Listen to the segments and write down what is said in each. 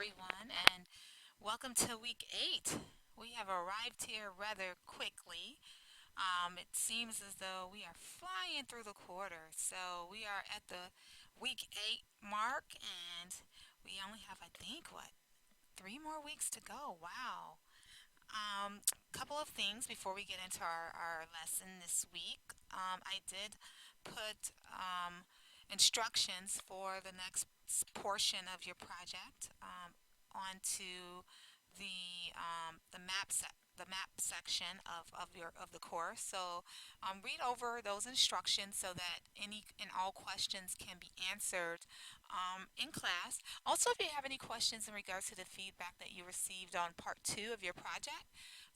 everyone, and welcome to week 8. We have arrived here rather quickly. It seems as though we are flying through the quarter. So we are at the week 8 mark, and we only have, I think, 3 more weeks to go. Wow. Couple of things before we get into our lesson this week. I did put instructions for the next portion of your project onto the map section of the course. So read over those instructions so that any and all questions can be answered in class. Also, if you have any questions in regards to the feedback that you received on part 2 of your project,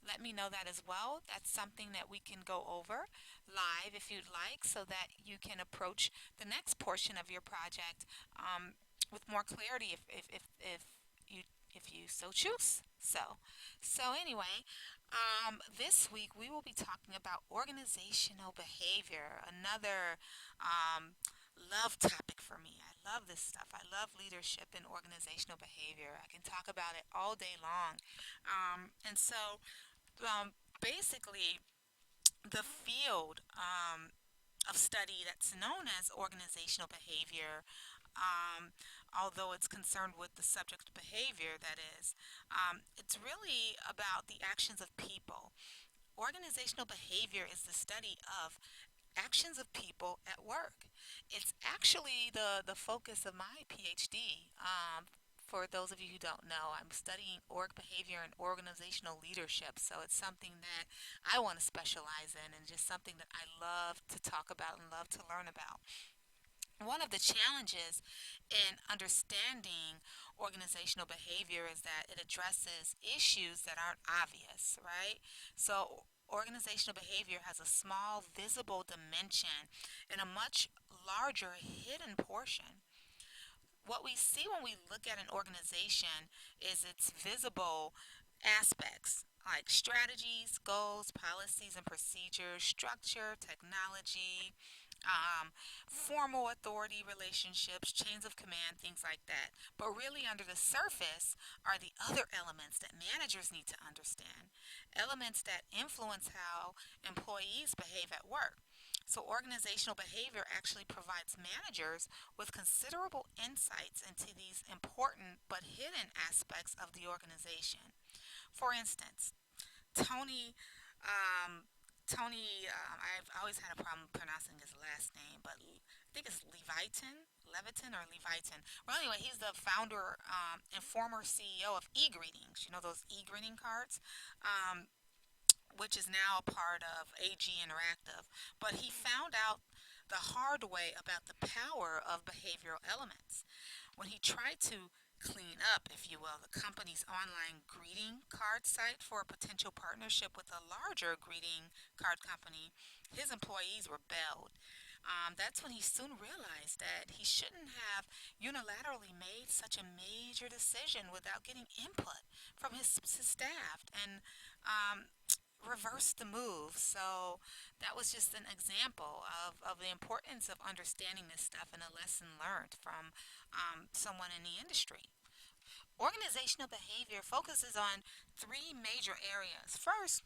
let me know that as well. That's something that we can go over live if you'd like, so that you can approach the next portion of your project with more clarity you if you so choose. So anyway, this week we will be talking about organizational behavior, another love topic for me. I love this stuff. I love leadership and organizational behavior. I can talk about it all day long. And so basically, the field of study that's known as organizational behavior, um, although it's concerned with the subject behavior, that is, it's really about the actions of people. Organizational behavior is the study of actions of people at work. It's actually the focus of my PhD. For those of you who don't know, I'm studying org behavior and organizational leadership. So it's something that I want to specialize in and just something that I love to talk about and love to learn about. One of the challenges in understanding organizational behavior is that it addresses issues that aren't obvious, right? So, organizational behavior has a small visible dimension and a much larger hidden portion. What we see when we look at an organization is its visible aspects like strategies, goals, policies, and procedures, structure, technology, formal authority relationships, chains of command, things like that. But really, under the surface are the other elements that managers need to understand, elements that influence how employees behave at work. So, organizational behavior actually provides managers with considerable insights into these important but hidden aspects of the organization. For instance, Tony, um, I've always had a problem pronouncing his last name, but I think it's Leviton. Well, anyway, he's the founder and former CEO of e-greetings. You know those e-greeting cards? Um, which is now a part of AG Interactive. But he found out the hard way about the power of behavioral elements. When he tried to clean up, if you will, the company's online greeting card site for a potential partnership with a larger greeting card company, his employees rebelled. That's when he soon realized that he shouldn't have unilaterally made such a major decision without getting input from his staff and um, reverse the move. So that was just an example of the importance of understanding this stuff and a lesson learned from someone in the industry. Organizational behavior focuses on three major areas. First,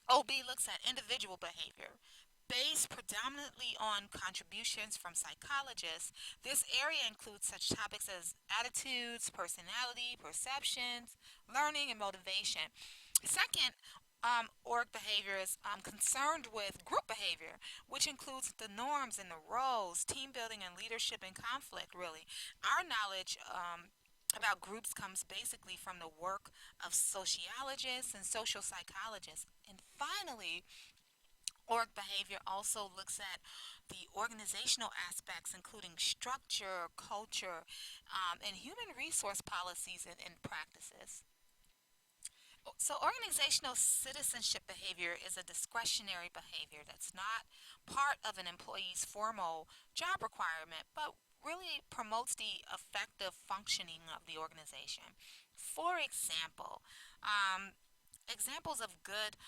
OB looks at individual behavior. Based predominantly on contributions from psychologists, this area includes such topics as attitudes, personality, perceptions, learning, and motivation. Second, org behavior is concerned with group behavior, which includes the norms and the roles, team building, and leadership and conflict, really. Our knowledge about groups comes basically from the work of sociologists and social psychologists. And finally, org behavior also looks at the organizational aspects, including structure, culture, and human resource policies and practices. So, organizational citizenship behavior is a discretionary behavior that's not part of an employee's formal job requirement, but really promotes the effective functioning of the organization. For example, examples of good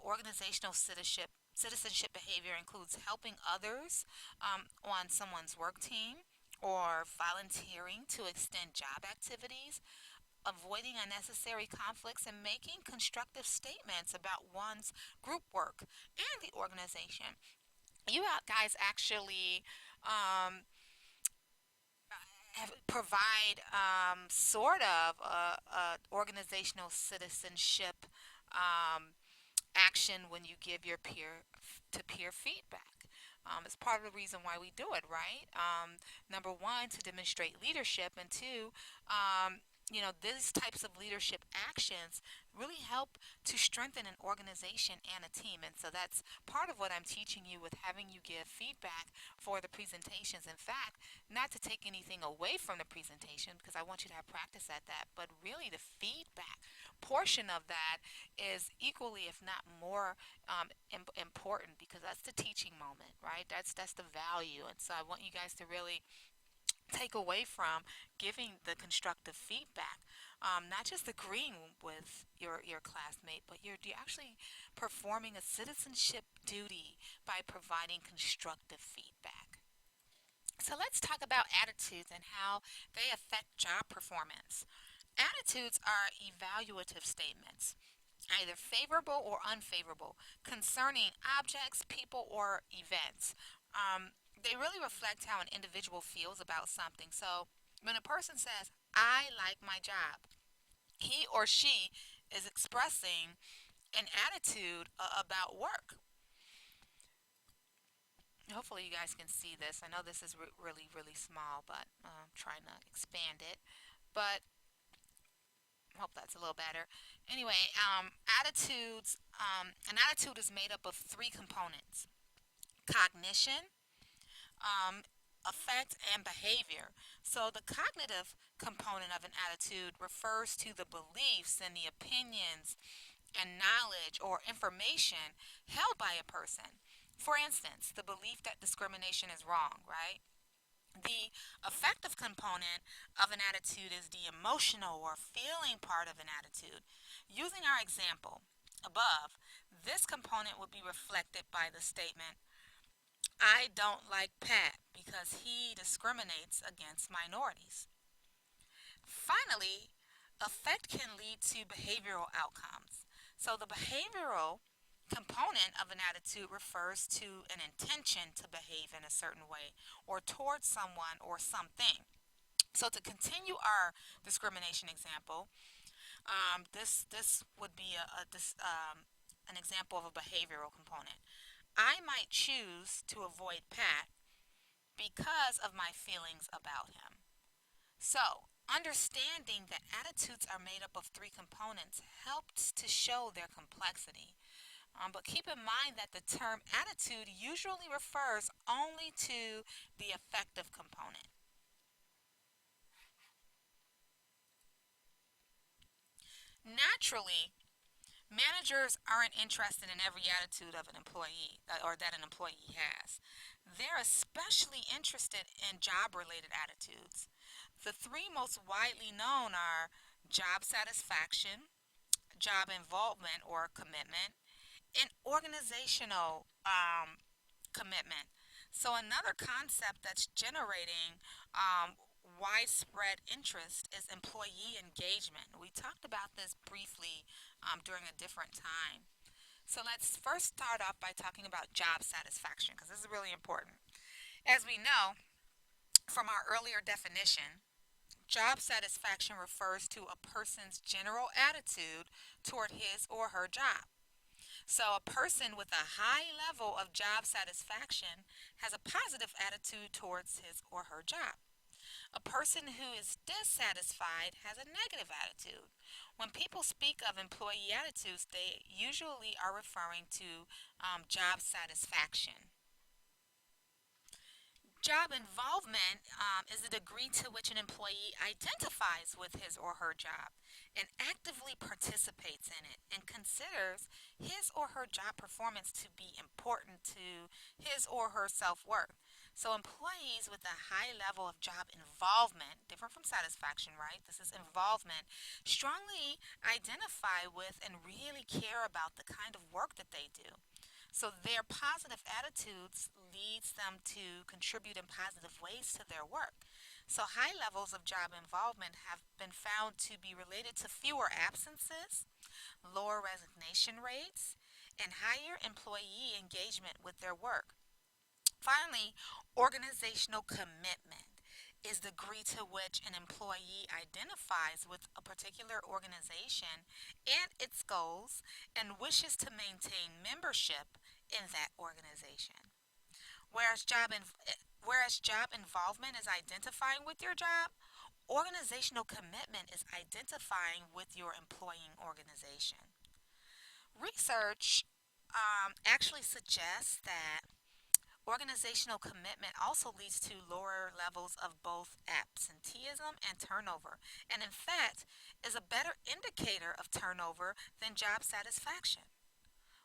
organizational citizenship behavior includes helping others on someone's work team, or volunteering to extend job activities, avoiding unnecessary conflicts, and making constructive statements about one's group work and the organization. Guys actually um, provide sort of a organizational citizenship um, action when you give your peer to peer feedback. It's part of the reason why we do it, right? Number one, to demonstrate leadership, and two, these types of leadership actions really help to strengthen an organization and a team. And so that's part of what I'm teaching you with having you give feedback for the presentations. In fact, not to take anything away from the presentation because I want you to have practice at that, but really the feedback portion of that is equally, if not more, important because that's the teaching moment, right? That's the value, and so I want you guys to really take away from giving the constructive feedback, not just agreeing with your classmate, but you're actually performing a citizenship duty by providing constructive feedback. So let's talk about attitudes and how they affect job performance. Attitudes are evaluative statements, either favorable or unfavorable, concerning objects, people, or events. They really reflect how an individual feels about something. So when a person says, I like my job, he or she is expressing an attitude about work. Hopefully, you guys can see this. I know this is really, really small, but I'm trying to expand it. But hope that's a little better. Anyway, an attitude is made up of three components: cognition, affect, and behavior. So the cognitive component of an attitude refers to the beliefs and the opinions and knowledge or information held by a person. For instance, the belief that discrimination is wrong, right? The affective component of an attitude is the emotional or feeling part of an attitude. Using our example above, this component would be reflected by the statement, I don't like Pat because he discriminates against minorities. Finally, affect can lead to behavioral outcomes. So the behavioral component of an attitude refers to an intention to behave in a certain way or towards someone or something. So to continue our discrimination example, this would be an example of a behavioral component. I might choose to avoid Pat because of my feelings about him. So, understanding that attitudes are made up of three components helps to show their complexity. But keep in mind that the term attitude usually refers only to the affective component. Naturally, managers aren't interested in every attitude of an employee or that an employee has. They're especially interested in job related attitudes. The three most widely known are job satisfaction, job involvement or commitment, and organizational commitment. So, another concept that's generating widespread interest is employee engagement. We talked about this briefly during a different time. So, let's first start off by talking about job satisfaction because this is really important. As we know from our earlier definition, job satisfaction refers to a person's general attitude toward his or her job. So, a person with a high level of job satisfaction has a positive attitude towards his or her job. A person who is dissatisfied has a negative attitude. When people speak of employee attitudes, they usually are referring to job satisfaction. Job involvement is the degree to which an employee identifies with his or her job and actively participates in it and considers his or her job performance to be important to his or her self worth. So, employees with a high level of job involvement, different from satisfaction, right? This is involvement, strongly identify with and really care about the kind of work that they do. So their positive attitudes leads them to contribute in positive ways to their work. So, high levels of job involvement have been found to be related to fewer absences, lower resignation rates, and higher employee engagement with their work. Finally, organizational commitment is the degree to which an employee identifies with a particular organization and its goals and wishes to maintain membership in that organization. Whereas job involvement is identifying with your job, organizational commitment is identifying with your employing organization. Research actually suggests that organizational commitment also leads to lower levels of both absenteeism and turnover, and in fact, is a better indicator of turnover than job satisfaction.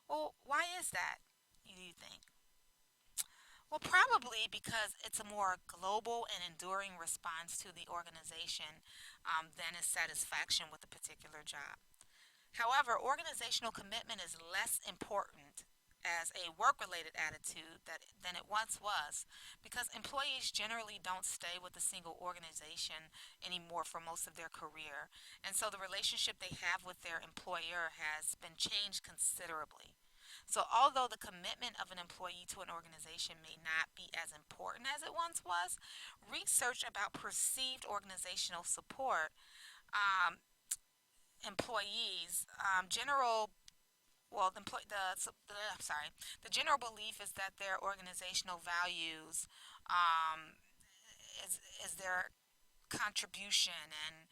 Well, why is that, you think? Well, probably because it's a more global and enduring response to the organization than is satisfaction with a particular job. However, organizational commitment is less important as a work related attitude than it once was because employees generally don't stay with a single organization anymore for most of their career. And so the relationship they have with their employer has been changed considerably. So, although the commitment of an employee to an organization may not be as important as it once was, research about perceived organizational support um, employees, general well, I'm sorry, the general belief is that their organizational values um, is their contribution and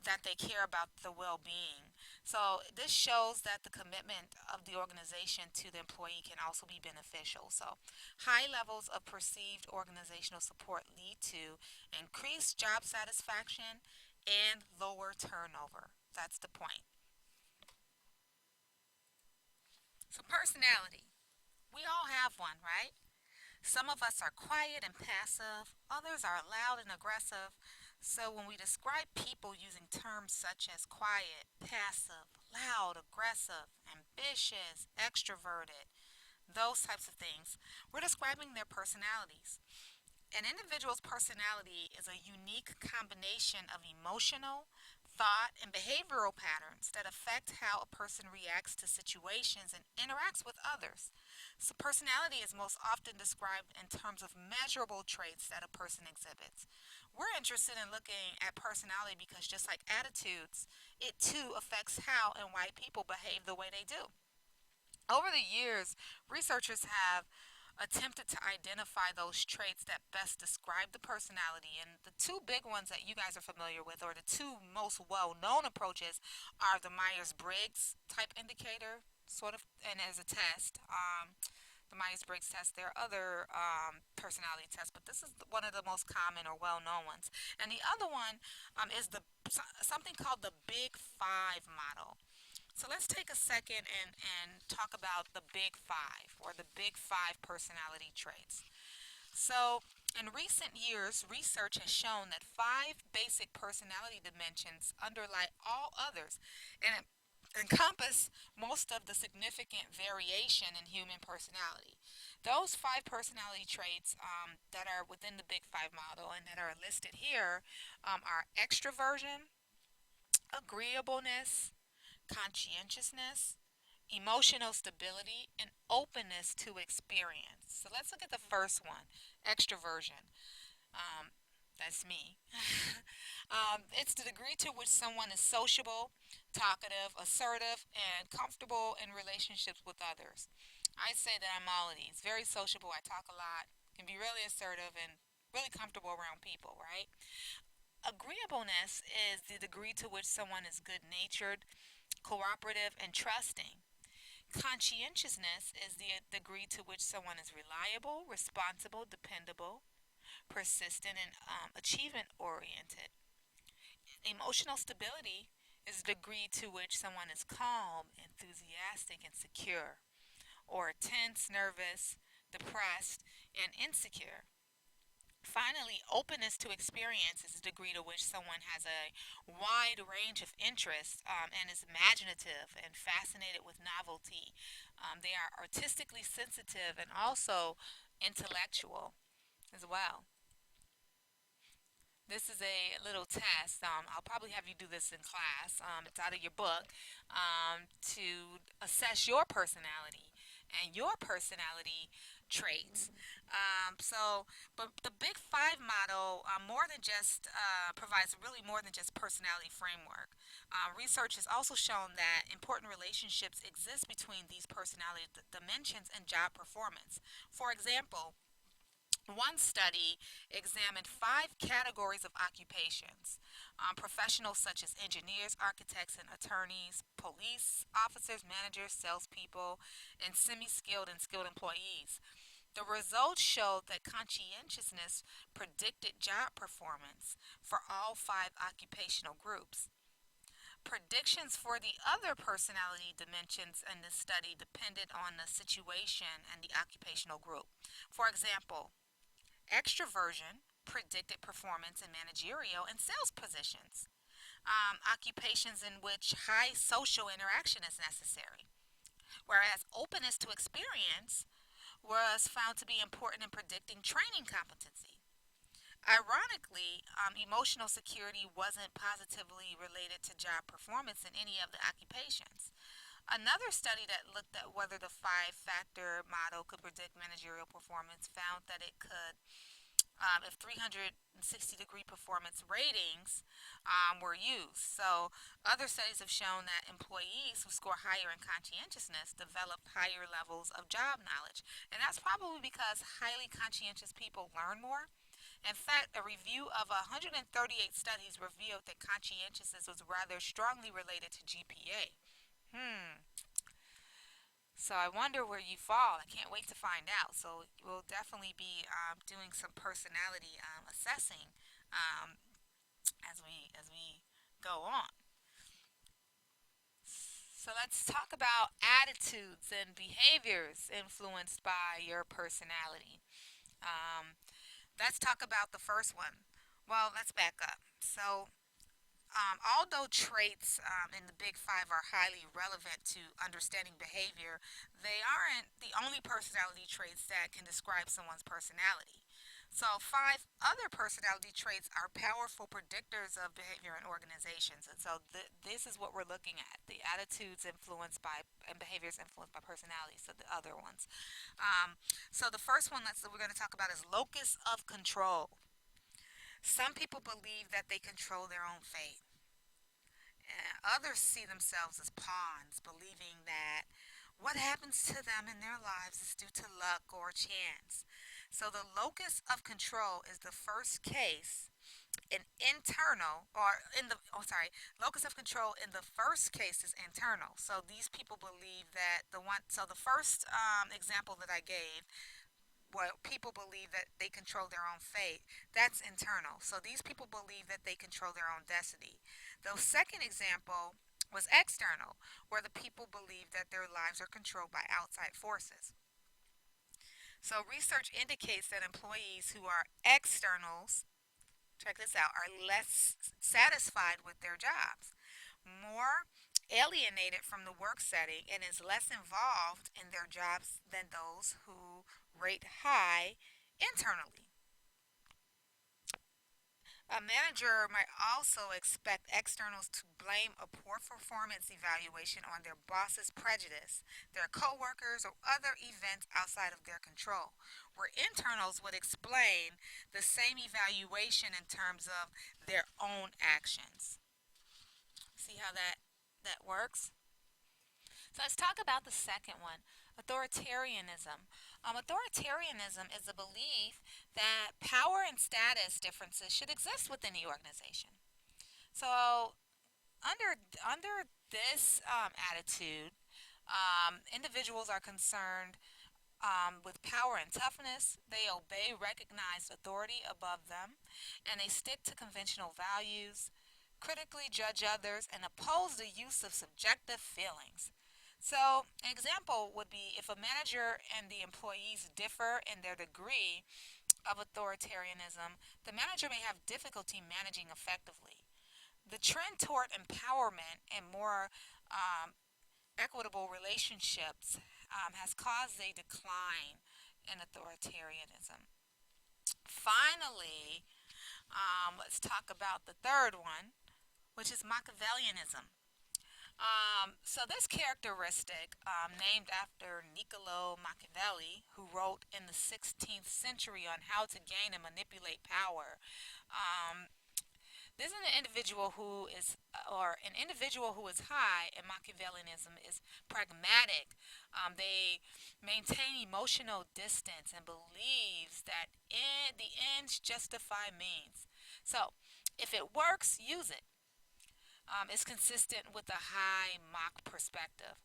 that they care about the well-being. So this shows that the commitment of the organization to the employee can also be beneficial. So high levels of perceived organizational support lead to increased job satisfaction and lower turnover. That's the point. So personality. We all have one, right? Some of us are quiet and passive, others are loud and aggressive. So when we describe people using terms such as quiet, passive, loud, aggressive, ambitious, extroverted, those types of things, we're describing their personalities. An individual's personality is a unique combination of emotional, thought, and behavioral patterns that affect how a person reacts to situations and interacts with others. So, personality is most often described in terms of measurable traits that a person exhibits. We're interested in looking at personality because, just like attitudes, it too affects how and why people behave the way they do. Over the years, researchers have attempted to identify those traits that best describe the personality. And the two big ones that you guys are familiar with, or the two most well known approaches, are the Myers Briggs type indicator, sort of, and as a test. The Myers Briggs test. There are other personality tests, but this is one of the most common or well known ones. And the other one is something called the Big Five model. So let's take a second and talk about the big five or the big five personality traits. So, in recent years, research has shown that five basic personality dimensions underlie all others and encompass most of the significant variation in human personality. Those five personality traits that are within the Big Five model and that are listed here are extroversion, agreeableness, conscientiousness, emotional stability, and openness to experience. So let's look at the first one, extroversion. Um, that's me. It's the degree to which someone is sociable, talkative, assertive, and comfortable in relationships with others. I say that I'm all of these. Very sociable. I talk a lot. Can be really assertive and really comfortable around people, right? Agreeableness is the degree to which someone is good natured, cooperative, and trusting. Conscientiousness is the degree to which someone is reliable, responsible, dependable, persistent, and achievement oriented. Emotional stability is the degree to which someone is calm, enthusiastic, and secure, or tense, nervous, depressed, and insecure. Finally, openness to experience is the degree to which someone has a wide range of interests and is imaginative and fascinated with novelty. They are artistically sensitive and also intellectual as well. This is a little test. I'll probably have you do this in class. It's out of your book to assess your personality and your personality traits. But the Big Five model more than just provides really more than just personality framework. Research has also shown that important relationships exist between these personality dimensions and job performance. For example, one study examined five categories of occupations: professionals such as engineers, architects, and attorneys, police officers, managers, salespeople, and semi skilled and skilled employees. The results showed that conscientiousness predicted job performance for all five occupational groups. Predictions for the other personality dimensions in this study depended on the situation and the occupational group. For example, extroversion predicted performance in managerial and sales positions, occupations in which high social interaction is necessary, whereas openness to experience was found to be important in predicting training competency. Ironically, emotional security wasn't positively related to job performance in any of the occupations. Another study that looked at whether the five factor model could predict managerial performance found that it could if 360-degree performance ratings were used. So, other studies have shown that employees who score higher in conscientiousness develop higher levels of job knowledge. And that's probably because highly conscientious people learn more. In fact, a review of 138 studies revealed that conscientiousness was rather strongly related to GPA. Hmm. So I wonder where you fall. I can't wait to find out. So we'll definitely be doing some personality assessing as we go on. So let's talk about attitudes and behaviors influenced by your personality. Um, let's talk about the first one. Well, let's back up. So although traits in the Big Five are highly relevant to understanding behavior, they aren't the only personality traits that can describe someone's personality. So, five other personality traits are powerful predictors of behavior in organizations. And so, this is what we're looking at: the attitudes influenced by and behaviors influenced by personality. So, the other ones. So, the first one that we're going to talk about is locus of control. Some people believe that they control their own fate. Others see themselves as pawns, believing that what happens to them in their lives is due to luck or chance. So the locus of control is the first case in internal or in the oh sorry locus of control in the first case is internal. So these people believe that the first example that I gave, well, people believe that they control their own fate. That's internal. So these people believe that they control their own destiny. The second example was external, where the people believe that their lives are controlled by outside forces. So research indicates that employees who are externals, check this out, are less satisfied with their jobs, more alienated from the work setting, and is less involved in their jobs than those who rate high internally. A manager might also expect externals to blame a poor performance evaluation on their boss's prejudice, their coworkers, or other events outside of their control, where internals would explain the same evaluation in terms of their own actions. See how that works? So let's talk about the second one, authoritarianism. Authoritarianism is a belief that power and status differences should exist within the organization. So under this attitude, individuals are concerned with power and toughness. They obey recognized authority above them, and they stick to conventional values, critically judge others, and oppose the use of subjective feelings. So, an example would be if a manager and the employees differ in their degree of authoritarianism, the manager may have difficulty managing effectively. The trend toward empowerment and more um, equitable relationships has caused a decline in authoritarianism. Finally, Let's talk about the third one, which is Machiavellianism. So this characteristic, named after Niccolo Machiavelli, who wrote in the 16th century on how to gain and manipulate power, um, this is an individual who is, or an individual who is high in Machiavellianism is pragmatic. They maintain emotional distance and believes that the ends justify means. So, if it works, use it. It's consistent with a high mock perspective.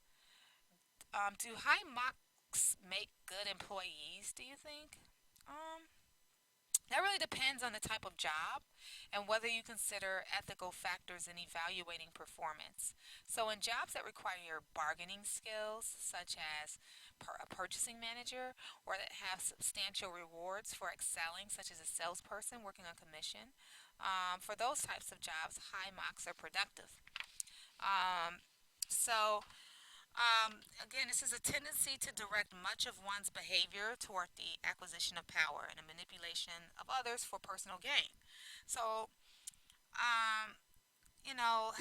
Do high mocks make good employees, do you think? Um, that really depends on the type of job and whether you consider ethical factors in evaluating performance. So, in jobs that require bargaining skills, such as a purchasing manager, or that have substantial rewards for excelling, such as a salesperson working on commission, for those types of jobs, high mocks are productive. Um, so, again, this is a tendency to direct much of one's behavior toward the acquisition of power and the manipulation of others for personal gain. So, um, you know,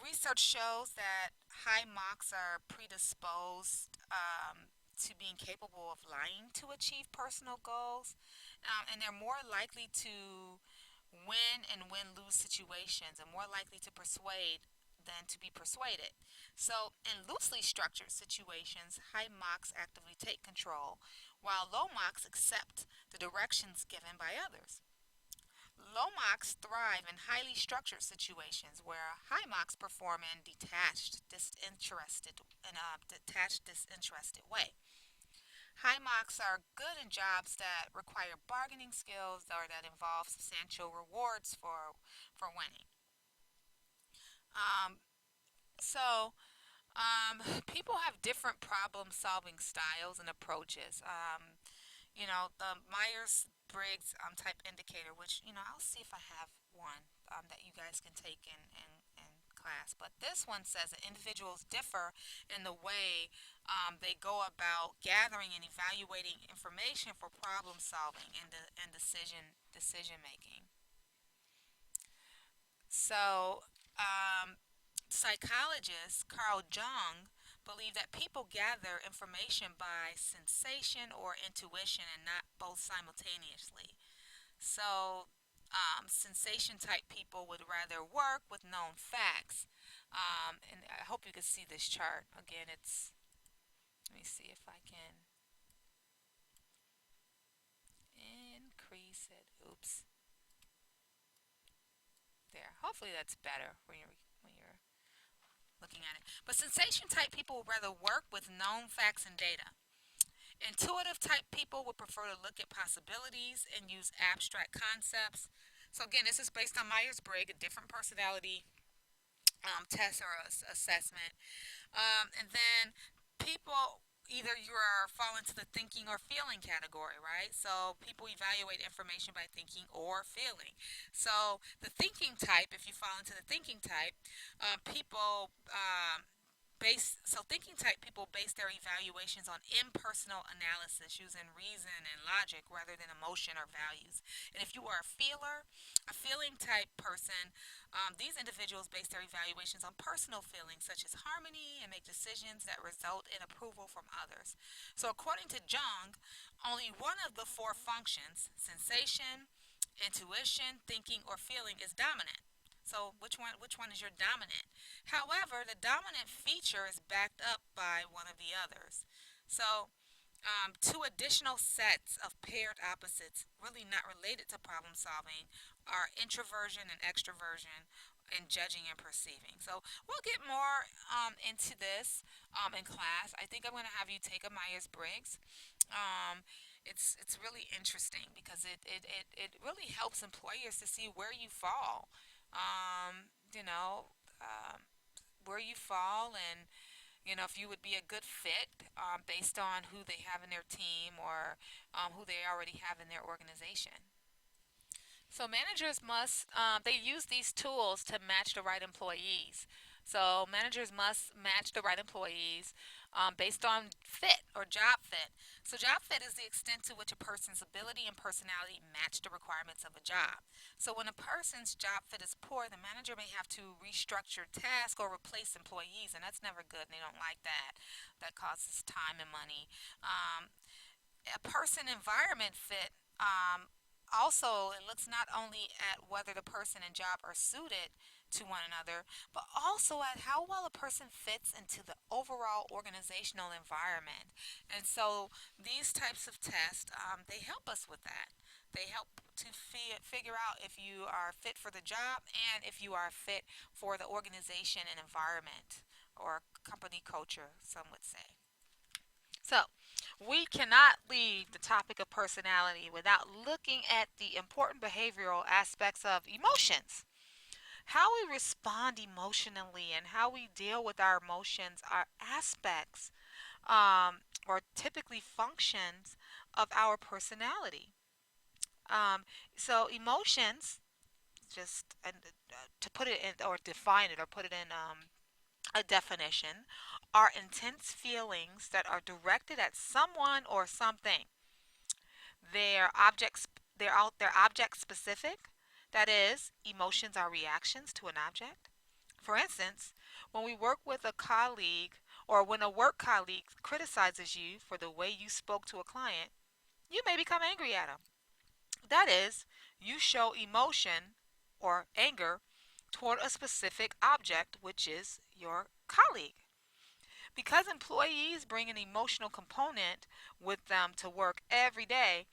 research shows that high mocks are predisposed to being capable of lying to achieve personal goals, and they're more likely to win and win lose situations and more likely to persuade than to be persuaded. So, in loosely structured situations, high mocks actively take control, while low mocks accept the directions given by others. Low mocks thrive in highly structured situations where high mocks perform in a detached, disinterested way. High mocks are good in jobs that require bargaining skills or that involve substantial rewards for winning. Um, so, People have different problem solving styles and approaches. The Myers Briggs type indicator, which, I'll see if I have one that you guys can take in class. But this one says that individuals differ in the way they go about gathering and evaluating information for problem solving and decision making. So, psychologist Carl Jung believed that people gather information by sensation or intuition and not both simultaneously. So, sensation type people would rather work with known facts. And I hope you can see this chart. Again, let me see if I can increase it. Oops. There. Hopefully that's better when you're looking at it. But sensation type people would rather work with known facts and data. Intuitive type people would prefer to look at possibilities and use abstract concepts. So, again, this is based on Myers Briggs, a different personality test or assessment. And then people, either you are fall into the thinking or feeling category, right? So people evaluate information by thinking or feeling. So the thinking type, if you fall into the thinking type, people thinking type people base their evaluations on impersonal analysis using reason and logic rather than emotion or values. And if you are a feeling type person, these individuals base their evaluations on personal feelings such as harmony and make decisions that result in approval from others. So according to Jung, only one of the four functions, sensation, intuition, thinking, or feeling, is dominant. So which one is your dominant? However, the dominant feature is backed up by one of the others. So, two additional sets of paired opposites, really not related to problem solving, are introversion and extroversion in judging and perceiving. So, we'll get more into this in class. I think I'm going to have you take a Myers Briggs. Um, it's really interesting because it really helps employers to see where you fall. Um, you know, um, where you fall and if you would be a good fit based on who they have in their team or who they already have in their organization. So managers must they use these tools to match the right employees. So managers must match the right employees based on fit or job fit. So, job fit is the extent to which a person's ability and personality match the requirements of a job. So, when a person's job fit is poor, the manager may have to restructure tasks or replace employees, and that's never good. And they don't like that. That causes time and money. Um, a person environment fit also it looks not only at whether the person and job are suited to one another, but also at how well a person fits into the overall organizational environment. And so these types of tests, they help us with that. They help to figure out if you are fit for the job and if you are fit for the organization and environment or company culture, some would say. So, we cannot leave the topic of personality without looking at the important behavioral aspects of emotions. How we respond emotionally and how we deal with our emotions are aspects or typically functions of our personality. Um, so, emotions, just to put it in or define it or put it in a definition, are intense feelings that are directed at someone or something. They're objects. They're object specific. That is, emotions are reactions to an object. For instance, when we work with a colleague or when a work colleague criticizes you for the way you spoke to a client, you may become angry at him. That is, you show emotion or anger toward a specific object, which is your colleague. Because employees bring an emotional component with them to work every day,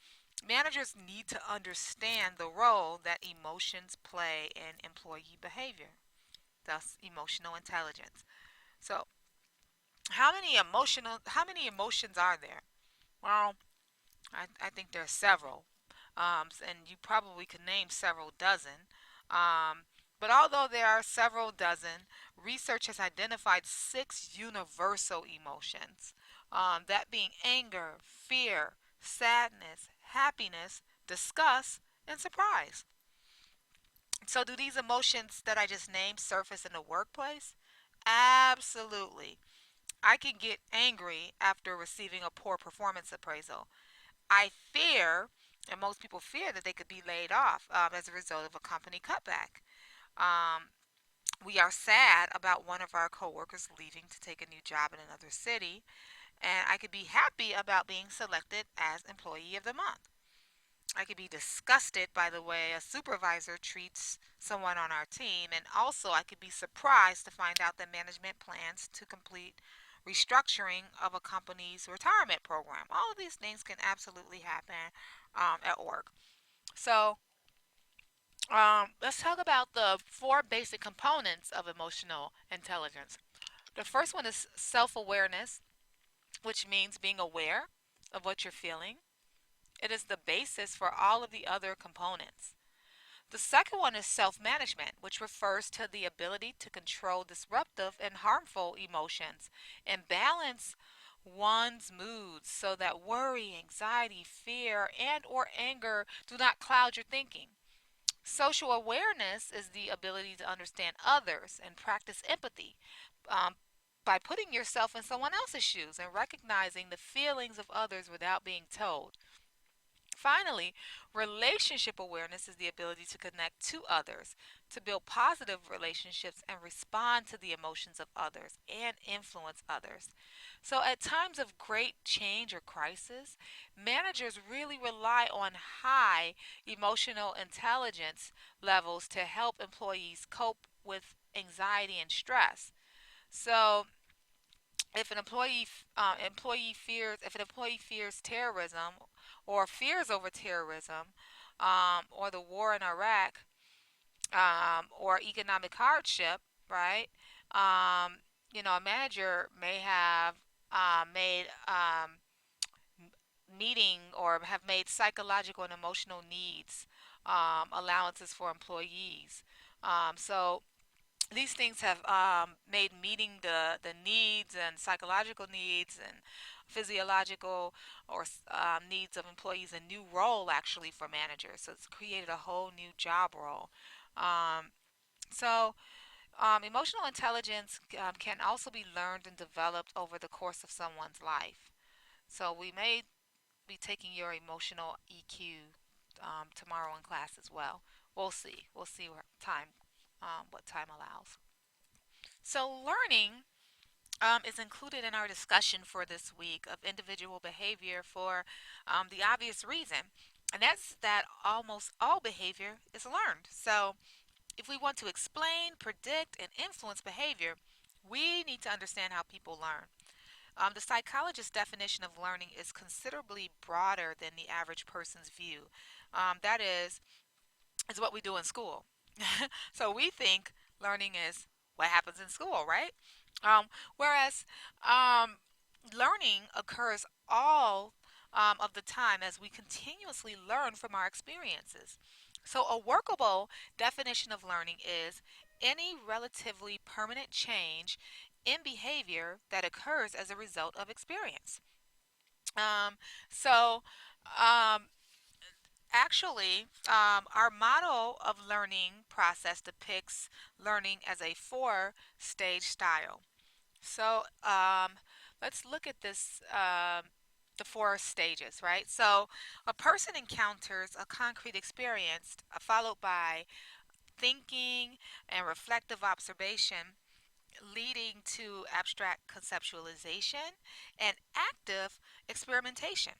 managers need to understand the role that emotions play in employee behavior, thus emotional intelligence. So, how many emotions are there? Well, I think there are several, and you probably could name several dozen. Um, but although there are several dozen, research has identified six universal emotions, that being anger, fear, sadness, happiness, disgust, and surprise. So, do these emotions that I just named surface in the workplace? Absolutely. I can get angry after receiving a poor performance appraisal. I fear, and most people fear, that they could be laid off as a result of a company cutback. Um, we are sad about one of our coworkers leaving to take a new job in another city, and I could be happy about being selected as Employee of the Month. I could be disgusted by the way a supervisor treats someone on our team, and also I could be surprised to find out that management plans to complete restructuring of a company's retirement program. All of these things can absolutely happen at work. So, let's talk about the four basic components of emotional intelligence. The first one is self awareness, which means being aware of what you're feeling. It is the basis for all of the other components. The second one is self management, which refers to the ability to control disruptive and harmful emotions and balance one's moods so that worry, anxiety, fear, and or anger do not cloud your thinking. Social awareness is the ability to understand others and practice empathy um, by putting yourself in someone else's shoes and recognizing the feelings of others without being told. Finally, relationship awareness is the ability to connect to others, to build positive relationships and respond to the emotions of others and influence others. So, at times of great change or crisis, managers really rely on high emotional intelligence levels to help employees cope with anxiety and stress. So, if an employee fears terrorism or fears over terrorism or the war in Iraq or economic hardship, right? Um, a manager may have made meeting or have made psychological and emotional needs allowances for employees. So these things have made meeting the needs and psychological needs and physiological or needs of employees a new role actually for managers. So it's created a whole new job role. Um, so Emotional intelligence can also be learned and developed over the course of someone's life. So we may be taking your emotional EQ tomorrow in class as well. We'll see. We'll see what time allows. So learning is included in our discussion for this week of individual behavior for the obvious reason, and that's that almost all behavior is learned. So if we want to explain, predict, and influence behavior, we need to understand how people learn. The psychologist's definition of learning is considerably broader than the average person's view. That is what we do in school. So we think learning is what happens in school, right? Um, whereas um, learning occurs all of the time as we continuously learn from our experiences. So, a workable definition of learning is any relatively permanent change in behavior that occurs as a result of experience. Um, so, um, our model of learning process depicts learning as a four-stage style. So let's look at this, the four stages, right? So a person encounters a concrete experience, followed by thinking and reflective observation, leading to abstract conceptualization and active experimentation.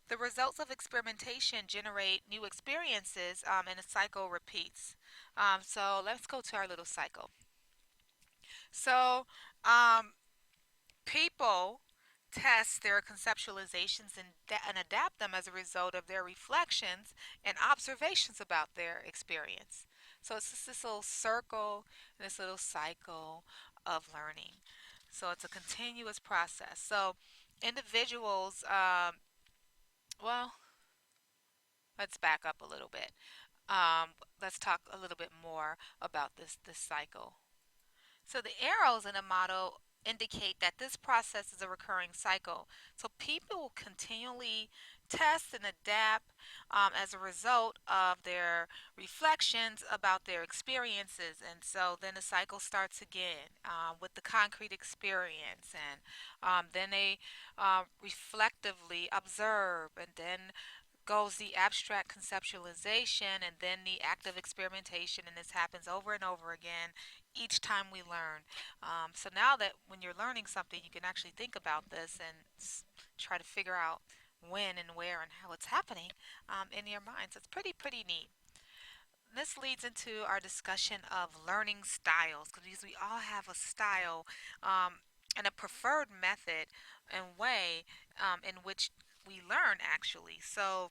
The results of experimentation generate new experiences, and the cycle repeats. So let's go to our little cycle. So um, people test their conceptualizations and adapt them as a result of their reflections and observations about their experience. So it's just this little circle, this little cycle of learning. So it's a continuous process. So individuals, well, let's back up a little bit. Um, let's talk a little bit more about this cycle. So the arrows in a model indicate that this process is a recurring cycle. So people continually test and adapt as a result of their reflections about their experiences. And so then the cycle starts again with the concrete experience. And then they reflectively observe, and then goes the abstract conceptualization, and then the active experimentation, and this happens over and over again each time we learn. So now that when you're learning something, you can actually think about this and try to figure out when and where and how it's happening in your mind. So it's pretty neat. This leads into our discussion of learning styles, because we all have a style and a preferred method and way in which we learn actually. So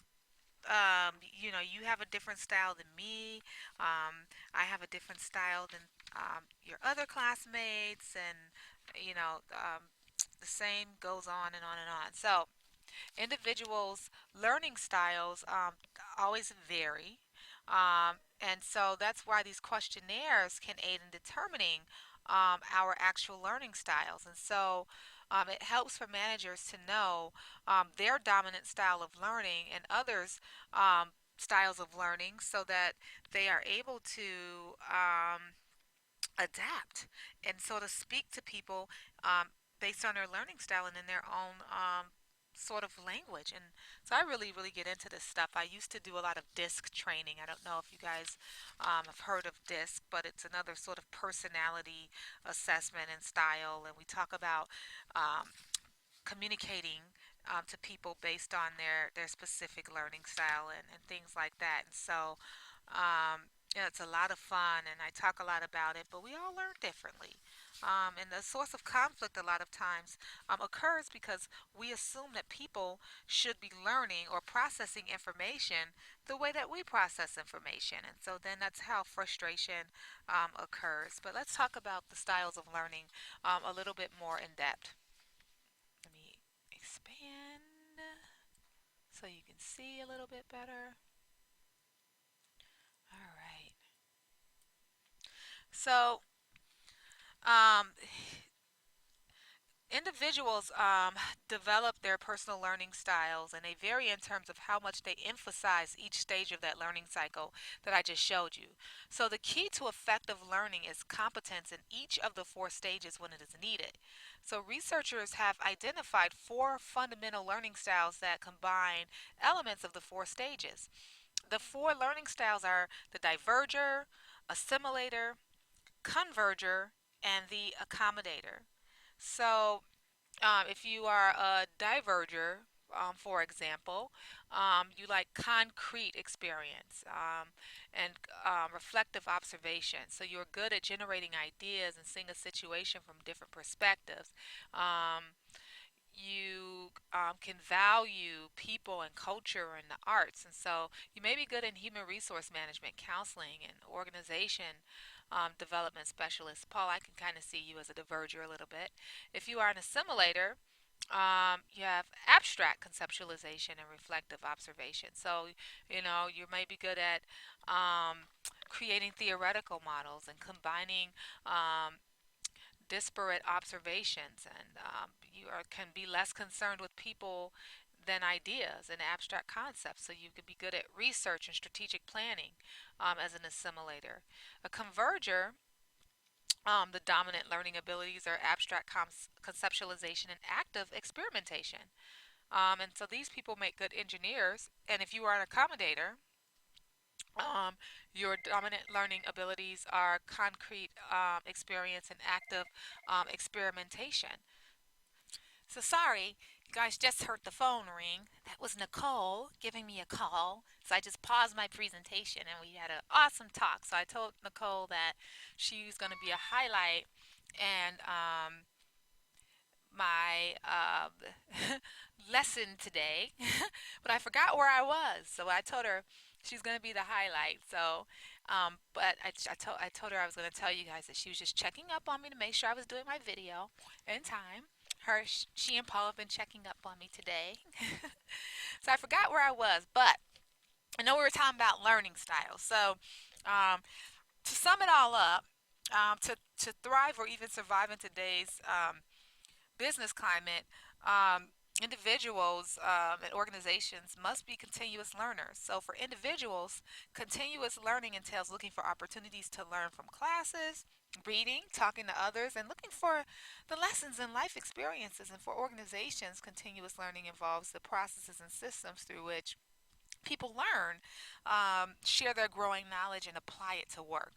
you have a different style than me. I have a different style than your other classmates, and the same goes on and on and on. So, individuals' learning styles always vary. And so that's why these questionnaires can aid in determining our actual learning styles. And so it helps for managers to know their dominant style of learning and others' styles of learning so that they are able to adapt and so to speak to people based on their learning style and in their own sort of language. And so I really get into this stuff. I used to do a lot of disc training. I don't know if you guys have heard of disc, but it's another sort of personality assessment and style, and we talk about communicating to people based on their specific learning style and things like that. And so it's a lot of fun, and I talk a lot about it, but we all learn differently. And the source of conflict a lot of times occurs because we assume that people should be learning or processing information the way that we process information. And so then that's how frustration occurs. But let's talk about the styles of learning a little bit more in depth. Let me expand so you can see a little bit better. All right. So, um, Individuals develop their personal learning styles and they vary in terms of how much they emphasize each stage of that learning cycle that I just showed you. So, the key to effective learning is competence in each of the four stages when it is needed. So, researchers have identified four fundamental learning styles that combine elements of the four stages. The four learning styles are the diverger, assimilator, converger, and the accommodator. So, if you are a diverger, for example, you like concrete experience and reflective observation. So you're good at generating ideas and seeing a situation from different perspectives. You can value people and culture and the arts. And so you may be good in human resource management, counseling, and organization development specialist. Paul, I can kind of see you as a diverger a little bit. If you are an assimilator, you have abstract conceptualization and reflective observation. So, you may be good at creating theoretical models and combining disparate observations, and can be less concerned with people than ideas and abstract concepts. So you could be good at research and strategic planning as an assimilator. A converger, the dominant learning abilities are abstract conceptualization and active experimentation. And so these people make good engineers. And if you are an accommodator, um, your dominant learning abilities are concrete experience and active experimentation. So sorry, you guys just heard the phone ring. That was Nicole giving me a call. So I just paused my presentation and we had an awesome talk. So I told Nicole that she was going to be a highlight and my lesson today, but I forgot where I was. So I told her she's going to be the highlight. So, but I told her I was going to tell you guys that she was just checking up on me to make sure I was doing my video in time. She and Paul have been checking up on me today. So I forgot where I was, but I know we were talking about learning styles. So, um, to sum it all up, to thrive or even survive in today's business climate, individuals and organizations must be continuous learners. So, for individuals, continuous learning entails looking for opportunities to learn from classes, reading, talking to others, and looking for the lessons and life experiences. And for organizations, continuous learning involves the processes and systems through which people learn, share their growing knowledge, and apply it to work.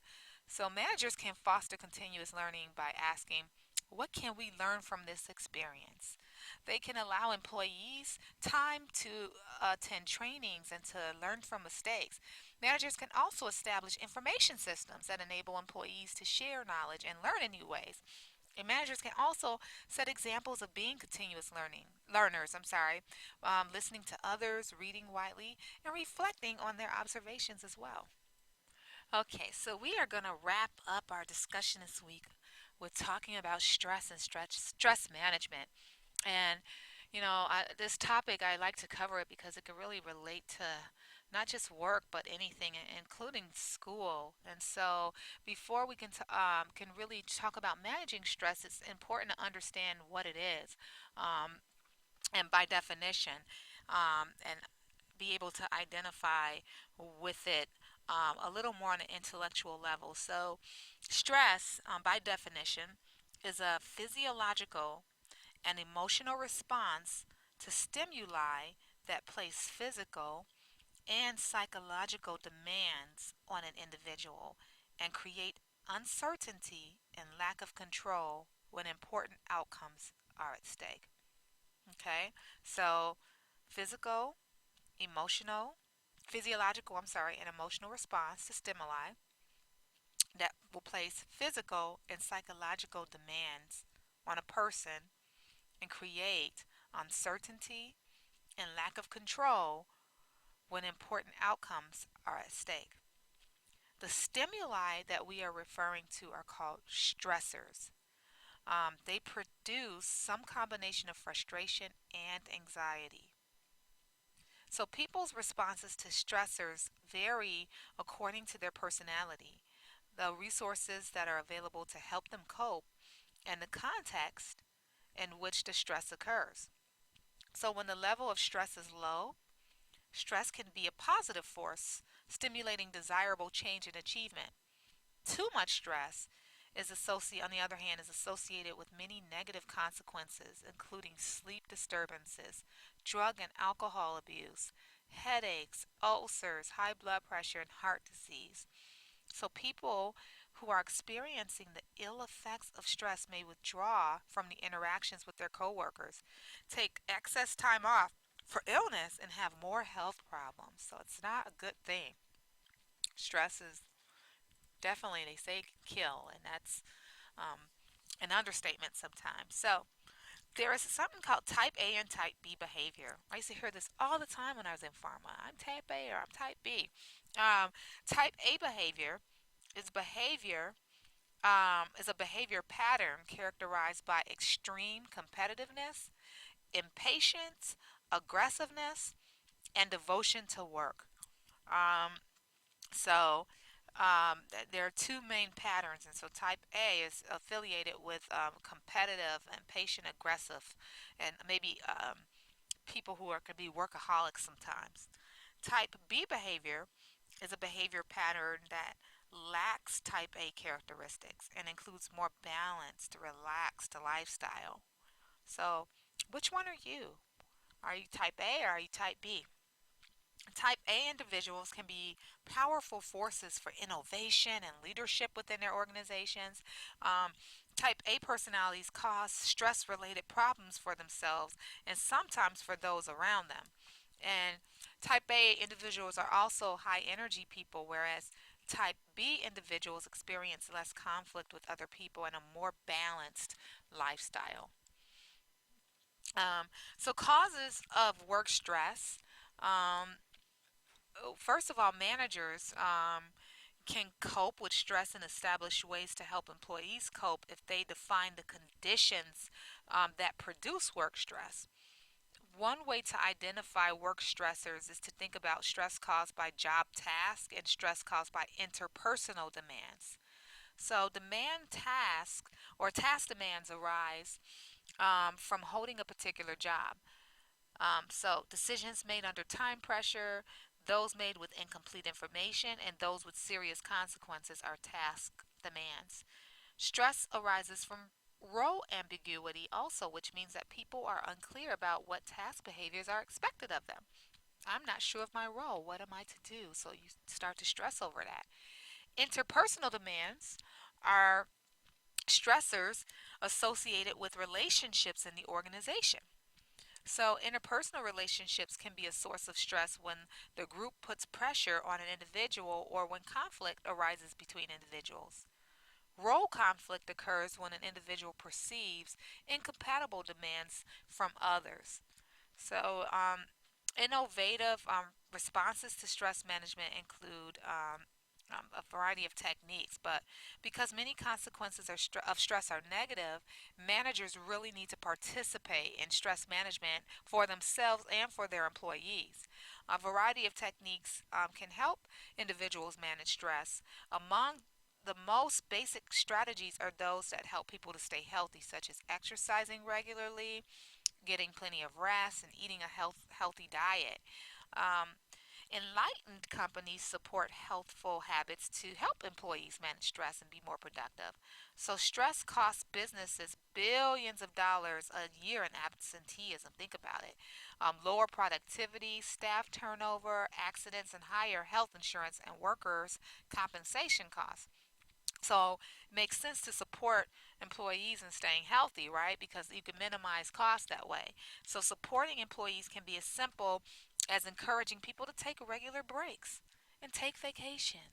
So, managers can foster continuous learning by asking, what can we learn from this experience? They can allow employees time to attend trainings and to learn from mistakes. Managers can also establish information systems that enable employees to share knowledge and learn in new ways. And managers can also set examples of being continuous learners. Listening to others, reading widely, and reflecting on their observations as well. Okay, so we are going to wrap up our discussion this week with talking about stress and stress management. And this topic I like to cover it because it can really relate to not just work but anything, including school. And so, before we can really talk about managing stress, it's important to understand what it is, and by definition, and be able to identify with it a little more on an intellectual level. So, stress, by definition, is a physiological an emotional response to stimuli that place physical and psychological demands on an individual and create uncertainty and lack of control when important outcomes are at stake. Okay? So, physical, emotional, physiological, and emotional response to stimuli that will place physical and psychological demands on a person and create uncertainty and lack of control when important outcomes are at stake. The stimuli that we are referring to are called stressors. They produce some combination of frustration and anxiety. So, people's responses to stressors vary according to their personality, the resources that are available to help them cope, and the context in which the stress occurs. So when the level of stress is low, stress can be a positive force, stimulating desirable change and achievement. Too much stress on the other hand, is associated with many negative consequences, including sleep disturbances, drug and alcohol abuse, headaches, ulcers, high blood pressure, and heart disease. So people who are experiencing the ill effects of stress may withdraw from the interactions with their coworkers, take excess time off for illness, and have more health problems. So it's not a good thing. Stress is definitely, they say, can kill, and that's um, an understatement sometimes. So there is something called type A and type B behavior. I used to hear this all the time when I was in pharma. I'm type A or I'm type B. Type A behavior is a behavior pattern characterized by extreme competitiveness, impatience, aggressiveness, and devotion to work. Um, So there are two main patterns, and so type A is affiliated with competitive and patient aggressive, and maybe people who are can be workaholics sometimes. Type B behavior is a behavior pattern that lacks type A characteristics and includes more balanced, relaxed lifestyle. So, which one are you? Are you type A or are you type B? Type A individuals can be powerful forces for innovation and leadership within their organizations. Um, Type A personalities cause stress related problems for themselves and sometimes for those around them. And type A individuals are also high energy people, whereas type B individuals experience less conflict with other people and a more balanced lifestyle. Um, so, causes of work stress. First of all, managers can cope with stress and establish ways to help employees cope if they define the conditions that produce work stress. One way to identify work stressors is to think about stress caused by job tasks and stress caused by interpersonal demands. So, demand tasks or task demands arise from holding a particular job. So decisions made under time pressure, those made with incomplete information, and those with serious consequences are task demands. Stress arises from role ambiguity also, which means that people are unclear about what task behaviors are expected of them. I'm not sure of my role. What am I to do? So you start to stress over that. Interpersonal demands are stressors associated with relationships in the organization. So, interpersonal relationships can be a source of stress when the group puts pressure on an individual or when conflict arises between individuals. Role conflict occurs when an individual perceives incompatible demands from others. So, innovative responses to stress management include a variety of techniques, but because many consequences of stress are negative, managers really need to participate in stress management for themselves and for their employees. A variety of techniques can help individuals manage stress. Among the most basic strategies are those that help people to stay healthy, such as exercising regularly, getting plenty of rest, and eating a healthy diet. Um, Enlightened companies support healthful habits to help employees manage stress and be more productive. So, stress costs businesses billions of dollars a year in absenteeism. Think about it. Lower productivity, staff turnover, accidents, and higher health insurance and workers' compensation costs. So it makes sense to support employees in staying healthy, right? Because you can minimize costs that way. So supporting employees can be as simple as encouraging people to take regular breaks and take vacation.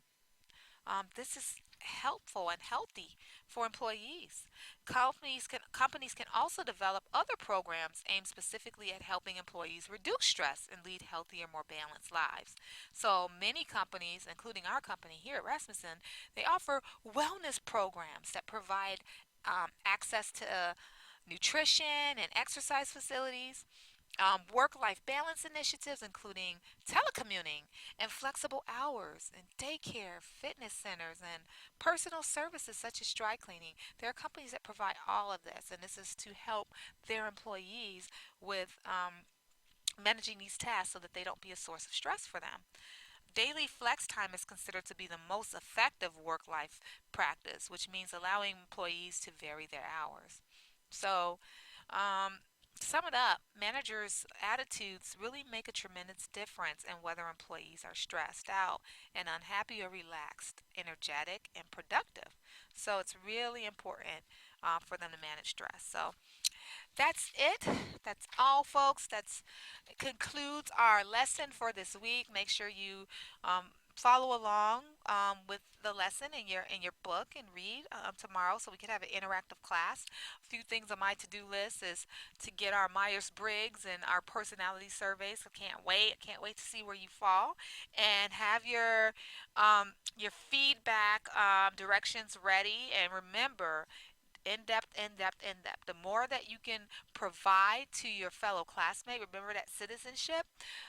This is helpful and healthy for employees. Companies can also develop other programs aimed specifically at helping employees reduce stress and lead healthier, more balanced lives. So many companies, including our company here at Rasmussen, they offer wellness programs that provide access to nutrition and exercise facilities. Work-life balance initiatives, including telecommuting and flexible hours, and daycare, fitness centers, and personal services such as dry cleaning. There are companies that provide all of this, and this is to help their employees with managing these tasks so that they don't be a source of stress for them. Daily flex time is considered to be the most effective work life practice, which means allowing employees to vary their hours. So, um, to sum it up, managers' attitudes really make a tremendous difference in whether employees are stressed out and unhappy or relaxed, energetic and productive. So, it's really important for them to manage stress. So, that's it. That's all, folks. That's concludes our lesson for this week. Make sure you follow along with the lesson in your book and read tomorrow, so we can have an interactive class. A few things on my to-do list is to get our Myers-Briggs and our personality surveys. So can't wait. I can't wait to see where you fall, and have your feedback directions ready. And remember, in depth, in depth, in depth. The more that you can provide to your fellow classmate, remember that citizenship,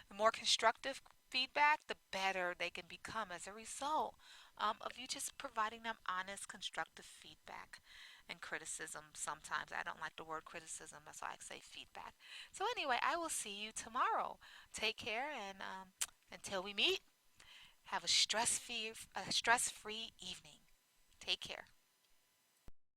the more constructive feedback, the better they can become as a result of you just providing them honest, constructive feedback and criticism. Sometimes I don't like the word criticism, that's why I say feedback. So, anyway, I will see you tomorrow. Take care, and until we meet, have a stress free evening. Take care.